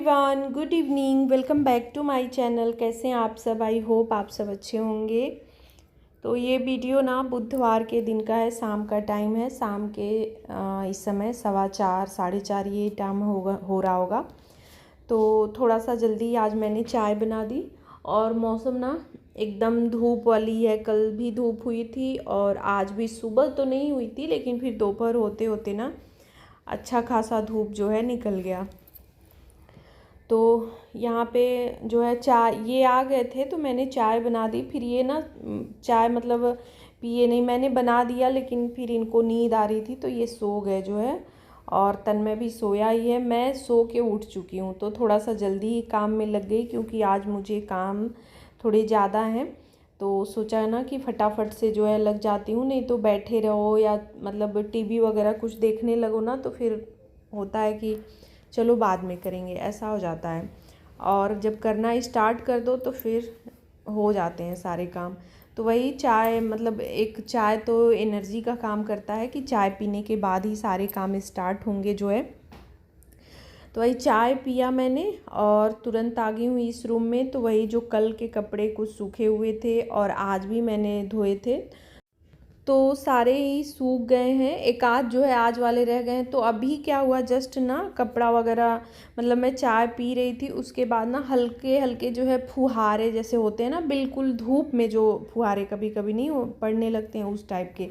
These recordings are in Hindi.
Everyone, good evening. Welcome back to my channel. कैसे हैं आप सब? आई होप आप सब अच्छे होंगे। तो ये वीडियो ना बुधवार के दिन का है, शाम का टाइम है। शाम के इस समय 4:15 4:30 ये टाइम हो रहा होगा। तो थोड़ा सा जल्दी आज मैंने चाय बना दी और मौसम ना एकदम धूप वाली है। कल भी धूप हुई थी और आज भी सुबह तो नहीं हुई थी, लेकिन फिर दोपहर होते होते ना अच्छा खासा धूप जो है निकल गया। तो यहाँ पे जो है चाय ये आ गए थे तो मैंने चाय बना दी। फिर ये ना चाय मतलब पिए नहीं, मैंने बना दिया, लेकिन फिर इनको नींद आ रही थी तो ये सो गए जो है। और तन्मय भी सोया ही है। मैं सो के उठ चुकी हूँ तो थोड़ा सा जल्दी ही काम में लग गई, क्योंकि आज मुझे काम थोड़े ज़्यादा हैं। तो सोचा ना कि फटाफट से जो है लग जाती हूँ, नहीं तो बैठे रहो या मतलब टीवी वगैरह कुछ देखने लगो ना तो फिर होता है कि चलो बाद में करेंगे, ऐसा हो जाता है। और जब करना स्टार्ट कर दो तो फिर हो जाते हैं सारे काम। तो वही चाय मतलब एक चाय तो एनर्जी का काम करता है कि चाय पीने के बाद ही सारे काम स्टार्ट होंगे जो है। तो वही चाय पिया मैंने और तुरंत आ गई हूँ इस रूम में। तो वही जो कल के कपड़े कुछ सूखे हुए थे और आज भी मैंने धोए थे तो सारे ही सूख गए हैं। एक आध जो है आज वाले रह गए हैं। तो अभी क्या हुआ, जस्ट ना कपड़ा वगैरह मतलब मैं चाय पी रही थी, उसके बाद ना हल्के हल्के जो है फुहारे जैसे होते हैं ना, बिल्कुल धूप में जो फुहारे कभी कभी नहीं पड़ने लगते हैं उस टाइप के।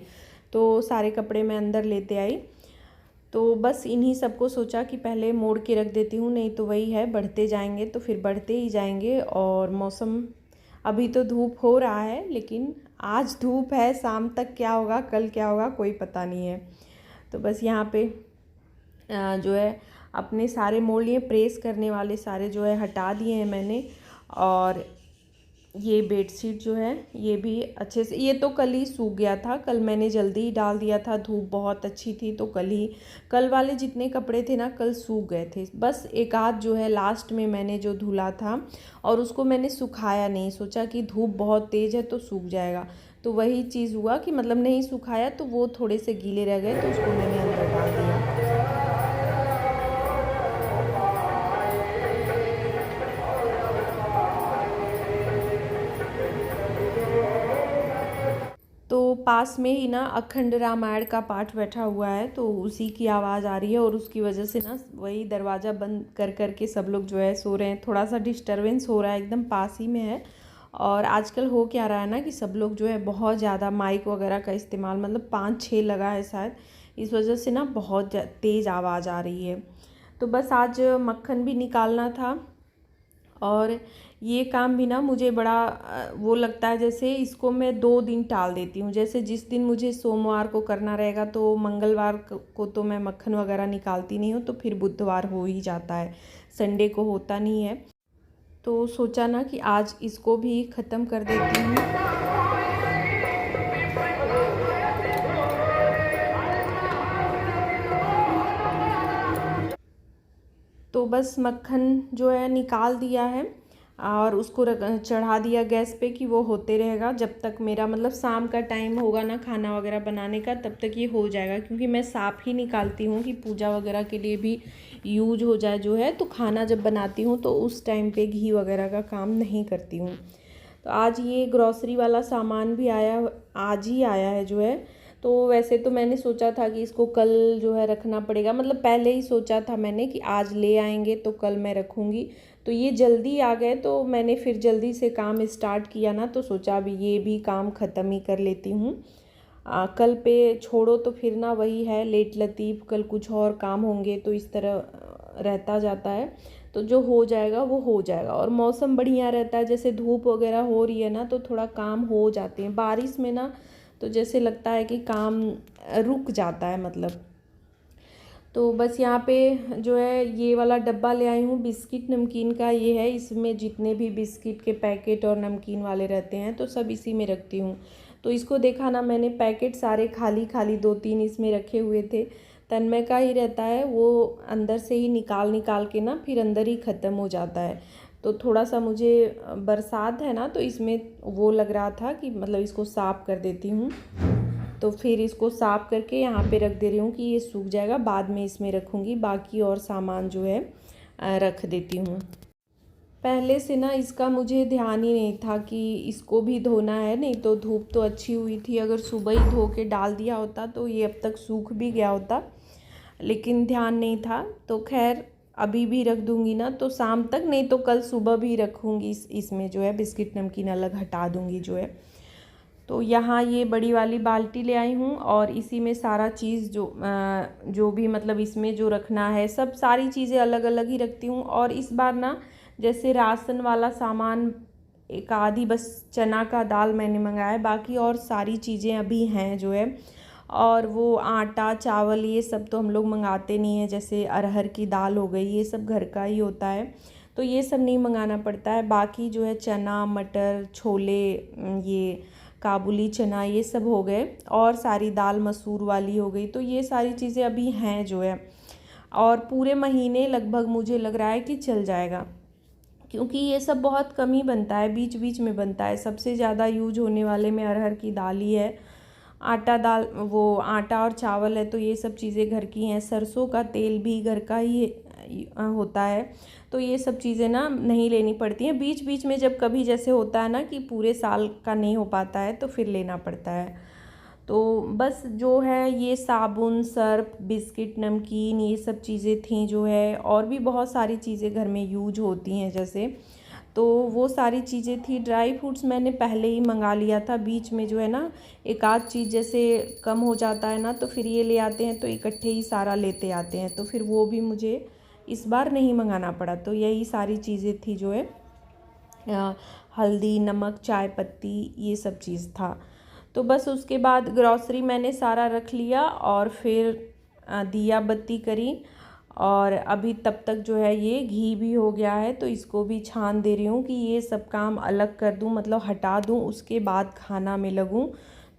तो सारे कपड़े मैं अंदर लेते आई। तो बस इन्हीं सबको सोचा कि पहले मोड़ के रख देती हूँ, नहीं तो वही है बढ़ते जाएंगे तो फिर बढ़ते ही जाएंगे। और मौसम अभी तो धूप हो रहा है, लेकिन आज धूप है, शाम तक क्या होगा कल क्या होगा कोई पता नहीं है। तो बस यहाँ पे जो है अपने सारे मोड़ लिए, प्रेस करने वाले सारे जो है हटा दिए हैं मैंने। और ये बेडशीट जो है ये भी अच्छे से, ये तो कल ही सूख गया था, कल मैंने जल्दी ही डाल दिया था, धूप बहुत अच्छी थी तो कल वाले जितने कपड़े थे ना कल सूख गए थे। बस एक आध जो है लास्ट में मैंने जो धुला था और उसको मैंने सुखाया नहीं, सोचा कि धूप बहुत तेज़ है तो सूख जाएगा। तो वही चीज़ हुआ कि मतलब नहीं सुखाया तो वो थोड़े से गीले रह गए तो उसको मैंने अंदर डाल दिया। तो पास में ही ना अखंड रामायण का पाठ बैठा हुआ है तो उसी की आवाज़ आ रही है और उसकी वजह से ना वही दरवाज़ा बंद कर कर के सब लोग जो है सो रहे हैं। थोड़ा सा डिस्टरबेंस हो रहा है, एकदम पास ही में है। और आजकल हो क्या रहा है ना कि सब लोग जो है बहुत ज़्यादा माइक वगैरह का इस्तेमाल, मतलब 5-6 लगा है शायद, इस वजह से ना बहुत तेज़ आवाज़ आ रही है। तो बस आज मक्खन भी निकालना था और ये काम भी ना मुझे बड़ा वो लगता है, जैसे इसको मैं 2 दिन टाल देती हूँ। जैसे जिस दिन मुझे सोमवार को करना रहेगा तो मंगलवार को तो मैं मक्खन वगैरह निकालती नहीं हूँ, तो फिर बुधवार हो ही जाता है, संडे को होता नहीं है। तो सोचा ना कि आज इसको भी ख़त्म कर देती हूँ। तो बस मक्खन जो है निकाल दिया है और उसको चढ़ा दिया गैस पे कि वो होते रहेगा जब तक मेरा मतलब शाम का टाइम होगा ना खाना वगैरह बनाने का, तब तक ये हो जाएगा। क्योंकि मैं साफ़ ही निकालती हूँ कि पूजा वगैरह के लिए भी यूज हो जाए जो है। तो खाना जब बनाती हूँ तो उस टाइम पे घी वगैरह का काम नहीं करती हूँ। तो आज ये ग्रॉसरी वाला सामान भी आज ही आया है जो है। तो वैसे तो मैंने सोचा था कि इसको कल जो है रखना पड़ेगा, मतलब पहले ही सोचा था मैंने कि आज ले आएंगे तो कल मैं रखूँगी। तो ये जल्दी आ गए तो मैंने फिर जल्दी से काम स्टार्ट किया ना, तो सोचा अभी ये भी काम ख़त्म ही कर लेती हूँ। कल पे छोड़ो तो फिर ना वही है लेट लतीफ़, कल कुछ और काम होंगे तो इस तरह रहता जाता है। तो जो हो जाएगा वो हो जाएगा। और मौसम बढ़िया रहता है, जैसे धूप वगैरह हो रही है ना तो थोड़ा काम हो जाते हैं। बारिश में ना तो जैसे लगता है कि काम रुक जाता है मतलब। तो बस यहाँ पे जो है ये वाला डब्बा ले आई हूँ बिस्किट नमकीन का, ये है। इसमें जितने भी बिस्किट के पैकेट और नमकीन वाले रहते हैं तो सब इसी में रखती हूँ। तो इसको देखा ना मैंने, पैकेट सारे खाली खाली 2-3 इसमें रखे हुए थे। तन्मय का ही रहता है, वो अंदर से ही निकाल निकाल के ना फिर अंदर ही ख़त्म हो जाता है। तो थोड़ा सा मुझे बरसात है ना तो इसमें वो लग रहा था कि मतलब इसको साफ़ कर देती हूँ। तो फिर इसको साफ़ करके यहाँ पे रख दे रही हूँ कि ये सूख जाएगा, बाद में इसमें रखूँगी। बाकी और सामान जो है रख देती हूँ। पहले से ना इसका मुझे ध्यान ही नहीं था कि इसको भी धोना है, नहीं तो धूप तो अच्छी हुई थी, अगर सुबह ही धो के डाल दिया होता तो ये अब तक सूख भी गया होता, लेकिन ध्यान नहीं था। तो खैर अभी भी रख दूँगी ना तो शाम तक, नहीं तो कल सुबह भी रखूँगी। इसमें जो है बिस्किट नमकीन अलग हटा दूँगी जो है। तो यहाँ ये बड़ी वाली बाल्टी ले आई हूँ और इसी में सारा चीज़ जो भी मतलब इसमें जो रखना है सब सारी चीज़ें अलग अलग ही रखती हूँ। और इस बार ना जैसे राशन वाला सामान एक आधी बस चना का दाल मैंने मंगाया है, बाकी और सारी चीज़ें अभी हैं जो है। और वो आटा चावल ये सब तो हम लोग मंगाते नहीं हैं, जैसे अरहर की दाल हो गई, ये सब घर का ही होता है, तो ये सब नहीं मंगाना पड़ता है। बाकी जो है चना मटर छोले, ये काबुली चना ये सब हो गए, और सारी दाल मसूर वाली हो गई, तो ये सारी चीज़ें अभी हैं जो है। और पूरे महीने लगभग मुझे लग रहा है कि चल जाएगा, क्योंकि ये सब बहुत कम ही बनता है, बीच बीच में बनता है। सबसे ज़्यादा यूज होने वाले में अरहर की दाल ही है। आटा दाल वो आटा और चावल है तो ये सब चीज़ें घर की हैं। सरसों का तेल भी घर का ही होता है, तो ये सब चीज़ें ना नहीं लेनी पड़ती हैं। बीच बीच में जब कभी जैसे होता है ना कि पूरे साल का नहीं हो पाता है तो फिर लेना पड़ता है। तो बस जो है ये साबुन सर्फ बिस्किट नमकीन ये सब चीज़ें थी जो है, और भी बहुत सारी चीज़ें घर में यूज होती हैं जैसे, तो वो सारी चीज़ें थी। ड्राई फ्रूट्स मैंने पहले ही मंगा लिया था, बीच में जो है ना एक आध चीज़ जैसे कम हो जाता है ना तो फिर ये ले आते हैं, तो इकट्ठे ही सारा लेते आते हैं, तो फिर वो भी मुझे इस बार नहीं मंगाना पड़ा। तो यही सारी चीज़ें थी जो है, हल्दी नमक चाय पत्ती ये सब चीज़ था। तो बस उसके बाद ग्रॉसरी मैंने सारा रख लिया और फिर दिया बत्ती करी। और अभी तब तक जो है ये घी भी हो गया है, तो इसको भी छान दे रही हूँ कि ये सब काम अलग कर दूँ, मतलब हटा दूँ, उसके बाद खाना में लगूँ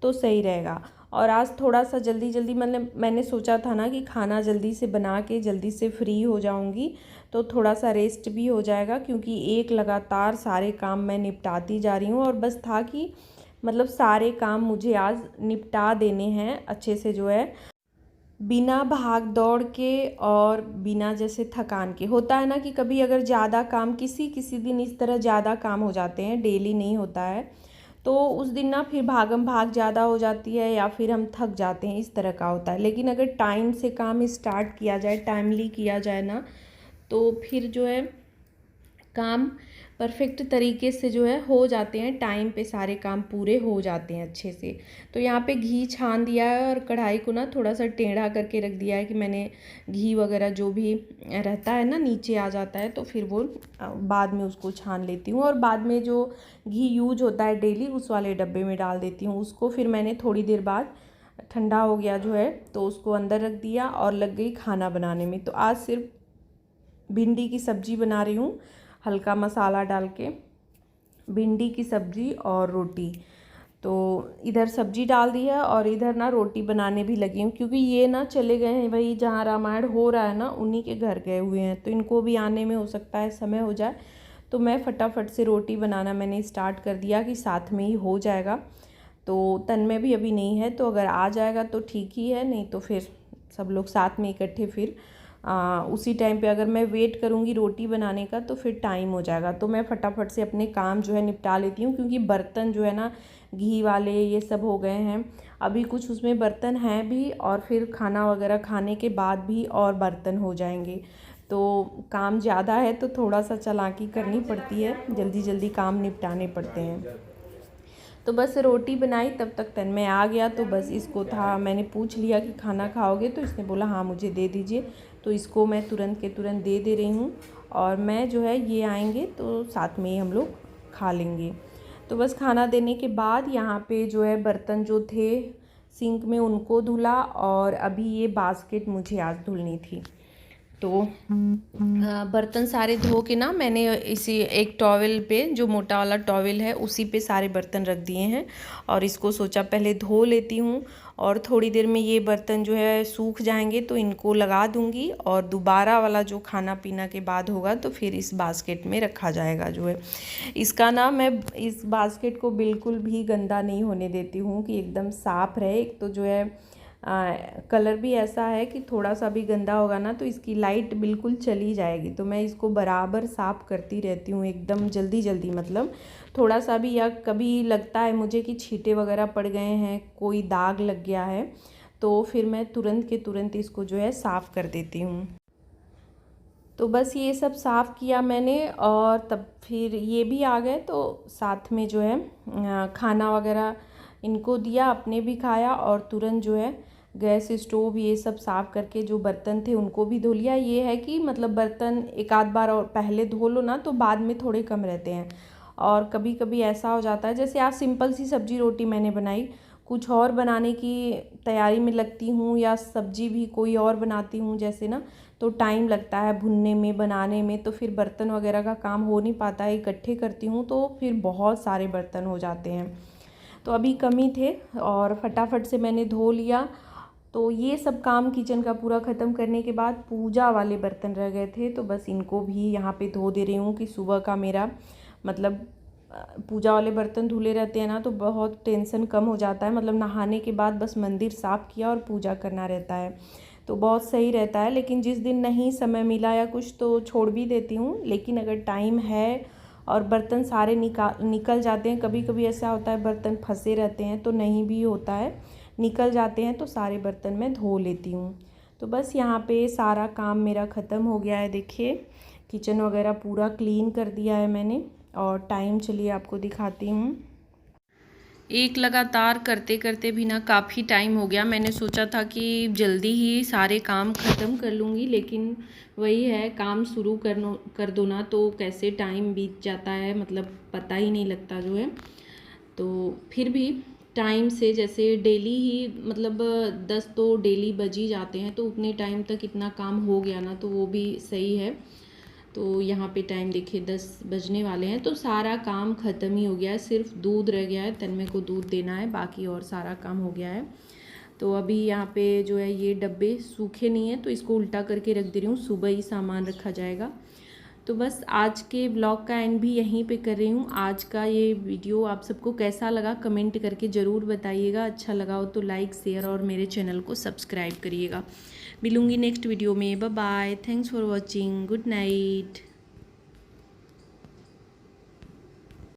तो सही रहेगा। और आज थोड़ा सा जल्दी जल्दी मतलब मैंने सोचा था ना कि खाना जल्दी से बना के जल्दी से फ्री हो जाऊँगी, तो थोड़ा सा रेस्ट भी हो जाएगा, क्योंकि एक लगातार सारे काम मैं निपटाती जा रही हूँ। और बस था कि मतलब सारे काम मुझे आज निपटा देने हैं अच्छे से जो है, बिना भाग दौड़ के और बिना जैसे थकान के। होता है ना कि कभी अगर ज़्यादा काम किसी किसी दिन इस तरह ज़्यादा काम हो जाते हैं, डेली नहीं होता है, तो उस दिन ना फिर भागम भाग ज़्यादा हो जाती है या फिर हम थक जाते हैं, इस तरह का होता है। लेकिन अगर टाइम से काम स्टार्ट किया जाए, टाइमली किया जाए ना, तो फिर जो है काम परफेक्ट तरीके से जो है हो जाते हैं, टाइम पे सारे काम पूरे हो जाते हैं अच्छे से। तो यहाँ पे घी छान दिया है और कढ़ाई को ना थोड़ा सा टेढ़ा करके रख दिया है कि मैंने घी वगैरह जो भी रहता है ना नीचे आ जाता है, तो फिर वो बाद में उसको छान लेती हूँ। और बाद में जो घी यूज होता है डेली उस वाले डब्बे में डाल देती हूँ उसको। फिर मैंने थोड़ी देर बाद ठंडा हो गया जो है तो उसको अंदर रख दिया और लग गई खाना बनाने में। तो आज सिर्फ भिंडी की सब्ज़ी बना रही हूँ, हल्का मसाला डाल के भिंडी की सब्ज़ी और रोटी। तो इधर सब्ज़ी डाल दी है और इधर ना रोटी बनाने भी लगी हूँ, क्योंकि ये ना चले गए हैं वही जहाँ रामायण हो रहा है ना उन्हीं के घर गए हुए हैं, तो इनको भी आने में हो सकता है समय हो जाए। तो मैं फटाफट से रोटी बनाना मैंने स्टार्ट कर दिया कि साथ में ही हो जाएगा। तो तन्मय भी अभी नहीं है, तो अगर आ जाएगा तो ठीक ही है, नहीं तो फिर सब लोग साथ में इकट्ठे फिर उसी टाइम पे अगर मैं वेट करूँगी रोटी बनाने का तो फिर टाइम हो जाएगा। तो मैं फटाफट से अपने काम जो है निपटा लेती हूँ, क्योंकि बर्तन जो है ना घी वाले ये सब हो गए हैं, अभी कुछ उसमें बर्तन हैं भी, और फिर खाना वगैरह खाने के बाद भी और बर्तन हो जाएंगे। तो काम ज़्यादा है तो थोड़ा सा चालाकी करनी पड़ती है, जल्दी जल्दी काम निपटाने पड़ते हैं। तो बस रोटी बनाई तब तक तन्मय आ गया, तो बस इसको था मैंने पूछ लिया कि खाना खाओगे, तो इसने बोला हाँ मुझे दे दीजिए, तो इसको मैं तुरंत के तुरंत दे रही हूँ। और मैं जो है ये आएंगे तो साथ में ही हम लोग खा लेंगे। तो बस खाना देने के बाद यहाँ पे जो है बर्तन जो थे सिंक में उनको धुला, और अभी ये बास्केट मुझे आज धुलनी थी। तो बर्तन सारे धो के ना मैंने इसी एक टॉवेल पे, जो मोटा वाला टॉवेल है उसी पे सारे बर्तन रख दिए हैं, और इसको सोचा पहले धो लेती हूँ, और थोड़ी देर में ये बर्तन जो है सूख जाएंगे तो इनको लगा दूँगी, और दोबारा वाला जो खाना पीना के बाद होगा तो फिर इस बास्केट में रखा जाएगा जो है। इसका ना मैं इस बास्केट को बिल्कुल भी गंदा नहीं होने देती हूँ कि एकदम साफ़ रहे। एक तो जो है कलर भी ऐसा है कि थोड़ा सा भी गंदा होगा ना तो इसकी लाइट बिल्कुल चली जाएगी। तो मैं इसको बराबर साफ़ करती रहती हूँ, एकदम जल्दी जल्दी, मतलब थोड़ा सा भी, या कभी लगता है मुझे कि छींटे वगैरह पड़ गए हैं, कोई दाग लग गया है, तो फिर मैं तुरंत के तुरंत इसको जो है साफ़ कर देती हूँ। तो बस ये सब साफ़ किया मैंने और तब फिर ये भी आ गए, तो साथ में जो है खाना वगैरह इनको दिया, अपने भी खाया और तुरंत जो है गैस स्टोव ये सब साफ़ करके जो बर्तन थे उनको भी धो लिया। ये है कि मतलब बर्तन एक आध बार और पहले धो लो ना तो बाद में थोड़े कम रहते हैं। और कभी कभी ऐसा हो जाता है, जैसे आज सिंपल सी सब्ज़ी रोटी मैंने बनाई, कुछ और बनाने की तैयारी में लगती हूँ या सब्ज़ी भी कोई और बनाती हूँ जैसे ना, तो टाइम लगता है भुनने में, बनाने में, तो फिर बर्तन वगैरह का काम हो नहीं पाता है। इकट्ठे करती हूँ तो फिर बहुत सारे बर्तन हो जाते हैं। तो अभी कम ही थे और फटाफट से मैंने धो लिया। तो ये सब काम किचन का पूरा ख़त्म करने के बाद पूजा वाले बर्तन रह गए थे, तो बस इनको भी यहाँ पे धो दे रही हूँ कि सुबह का मेरा मतलब पूजा वाले बर्तन धुले रहते हैं ना तो बहुत टेंशन कम हो जाता है। मतलब नहाने के बाद बस मंदिर साफ़ किया और पूजा करना रहता है तो बहुत सही रहता है। लेकिन जिस दिन नहीं समय मिला या कुछ तो छोड़ भी देती हूँ, लेकिन अगर टाइम है और बर्तन सारे निकल जाते हैं, कभी कभी ऐसा होता है बर्तन फंसे रहते हैं तो नहीं भी होता है, निकल जाते हैं, तो सारे बर्तन मैं धो लेती हूँ। तो बस यहाँ पे सारा काम मेरा ख़त्म हो गया है। देखिए किचन वगैरह पूरा क्लीन कर दिया है मैंने। और टाइम चलिए आपको दिखाती हूँ। एक लगातार करते करते भी ना काफ़ी टाइम हो गया। मैंने सोचा था कि जल्दी ही सारे काम ख़त्म कर लूँगी, लेकिन वही है, काम शुरू कर दो ना तो कैसे टाइम बीत जाता है, मतलब पता ही नहीं लगता जो है। तो फिर भी टाइम से, जैसे डेली ही मतलब 10 तो डेली बज ही जाते हैं, तो उतने टाइम तक इतना काम हो गया ना तो वो भी सही है। तो यहाँ पे टाइम देखिए 10 बजने वाले हैं, तो सारा काम ख़त्म ही हो गया है। सिर्फ दूध रह गया है, तन्मय को दूध देना है, बाकी और सारा काम हो गया है। तो अभी यहाँ पे जो है ये डब्बे सूखे नहीं हैं तो इसको उल्टा करके रख दे रही हूँ, सुबह ही सामान रखा जाएगा। तो बस आज के ब्लॉग का एंड भी यहीं पे कर रही हूँ। आज का ये वीडियो आप सबको कैसा लगा कमेंट करके ज़रूर बताइएगा। अच्छा लगा हो तो लाइक, शेयर और मेरे चैनल को सब्सक्राइब करिएगा। मिलूँगी नेक्स्ट वीडियो में। Bye bye, thanks for watching, good night.